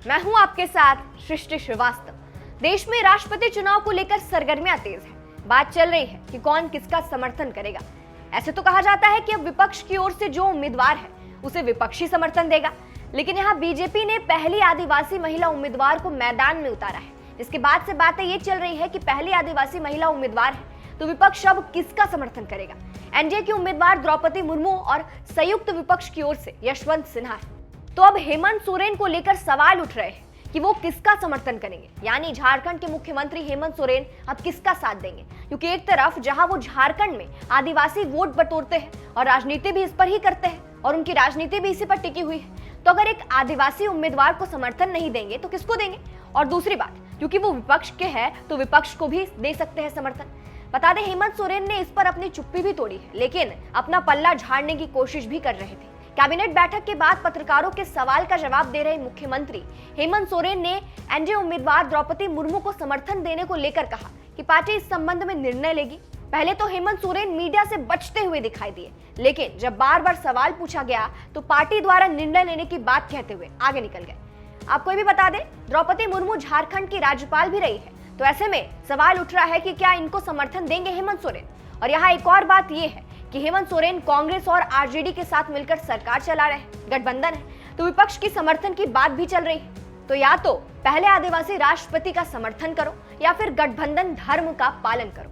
मैं हूं आपके साथ सृष्टि श्रीवास्तव। देश में राष्ट्रपति चुनाव को लेकर सरगर्मियां तेज है। बात चल रही है कि कौन किसका समर्थन करेगा। ऐसे तो कहा जाता है कि अब विपक्ष की ओर से जो उम्मीदवार है उसे विपक्षी समर्थन देगा, लेकिन यहाँ बीजेपी ने पहली आदिवासी महिला उम्मीदवार को मैदान में उतारा है। इसके बाद से बातें ये चल रही है कि पहली आदिवासी महिला उम्मीदवार है तो विपक्ष अब किसका समर्थन करेगा। एनडीए की उम्मीदवार द्रौपदी मुर्मू और संयुक्त विपक्ष की ओर से यशवंत सिन्हा है। तो अब हेमंत सोरेन को लेकर सवाल उठ रहे हैं कि वो किसका समर्थन करेंगे, यानी झारखंड के मुख्यमंत्री हेमंत सोरेन अब किसका साथ देंगे। क्योंकि एक तरफ जहां वो झारखंड में आदिवासी वोट बटोरते हैं और राजनीति भी इस पर ही करते हैं और उनकी राजनीति भी इसी पर टिकी हुई है, तो अगर एक आदिवासी उम्मीदवार को समर्थन नहीं देंगे तो किसको देंगे। और दूसरी बात, क्योंकि वो विपक्ष के हैं तो विपक्ष को भी दे सकते हैं समर्थन। बता दें, हेमंत सोरेन ने इस पर अपनी चुप्पी भी तोड़ी है, लेकिन अपना पल्ला झाड़ने की कोशिश भी कर रहे थे। कैबिनेट बैठक के बाद पत्रकारों के सवाल का जवाब दे रहे मुख्यमंत्री हेमंत सोरेन ने एनडीए उम्मीदवार द्रौपदी मुर्मू को समर्थन देने को लेकर कहा कि पार्टी इस संबंध में निर्णय लेगी। पहले तो हेमंत सोरेन मीडिया से बचते हुए दिखाई दिए, लेकिन जब बार बार सवाल पूछा गया तो पार्टी द्वारा निर्णय लेने की बात कहते हुए आगे निकल गए। आपको भी बता दें, द्रौपदी मुर्मू झारखंड की राज्यपाल भी रही है, तो ऐसे में सवाल उठ रहा है कि क्या इनको समर्थन देंगे हेमंत सोरेन। और यहाँ एक और बात यह है कि हेमंत सोरेन कांग्रेस और आरजेडी के साथ मिलकर सरकार चला रहे हैं, गठबंधन है, तो विपक्ष की समर्थन की बात भी चल रही है। तो या तो पहले आदिवासी राष्ट्रपति का समर्थन करो या फिर गठबंधन धर्म का पालन करो।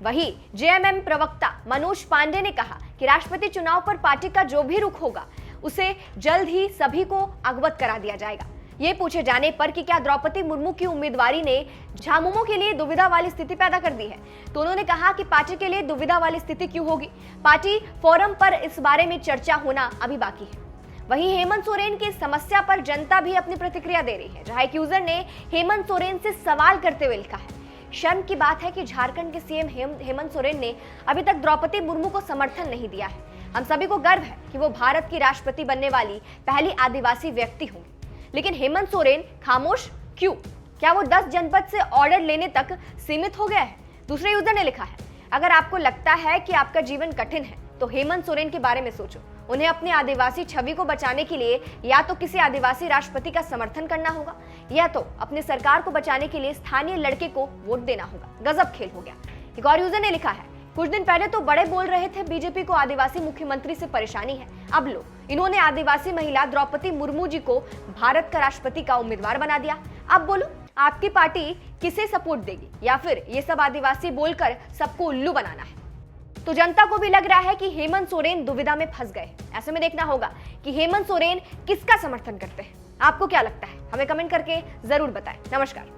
वहीं जेएमएम प्रवक्ता मनोज पांडे ने कहा कि राष्ट्रपति चुनाव पर पार्टी का जो भी रुख होगा उसे जल्द ही सभी को अवगत करा दिया जाएगा। ये पूछे जाने पर कि क्या द्रौपदी मुर्मू की उम्मीदवारी ने झामुमो के लिए दुविधा वाली स्थिति पैदा कर दी है, तो उन्होंने कहा कि पार्टी के लिए दुविधा वाली स्थिति क्यों होगी, पार्टी फोरम पर इस बारे में चर्चा होना अभी बाकी है। वहीं हेमंत सोरेन की समस्या पर जनता भी अपनी प्रतिक्रिया दे रही है, जहां एक यूजर ने हेमंत सोरेन से सवाल करते हुए लिखा है, शर्म की बात है कि झारखंड के सीएम हेमंत सोरेन ने अभी तक द्रौपदी मुर्मू को समर्थन नहीं दिया है। हम सभी को गर्व है कि वो भारत की राष्ट्रपति बनने वाली पहली आदिवासी व्यक्ति होंगी, लेकिन हेमंत सोरेन खामोश क्यों? क्या वो 10 जनपद से ऑर्डर लेने तक सीमित हो गया है? दूसरे यूजर ने लिखा है, अगर आपको लगता है कि आपका जीवन कठिन है तो हेमंत सोरेन के बारे में सोचो। उन्हें अपनी आदिवासी छवि को बचाने के लिए या तो किसी आदिवासी राष्ट्रपति का समर्थन करना होगा या तो अपनी सरकार को बचाने के लिए स्थानीय लड़के को वोट देना होगा। गजब खेल हो गया। एक और यूजर ने लिखा है, कुछ दिन पहले तो बड़े बोल रहे थे बीजेपी को आदिवासी मुख्यमंत्री से परेशानी है, अब लो, इन्होंने आदिवासी महिला द्रौपदी मुर्मू जी को भारत का राष्ट्रपति का उम्मीदवार बना दिया। अब बोलो, आपकी पार्टी किसे सपोर्ट देगी या फिर ये सब आदिवासी बोलकर सबको उल्लू बनाना है? तो जनता को भी लग रहा है कि हेमंत सोरेन दुविधा में फंस गए। ऐसे में देखना होगा कि हेमंत सोरेन किसका समर्थन करते हैं। आपको क्या लगता है? हमें कमेंट करके जरूर बताएं। नमस्कार।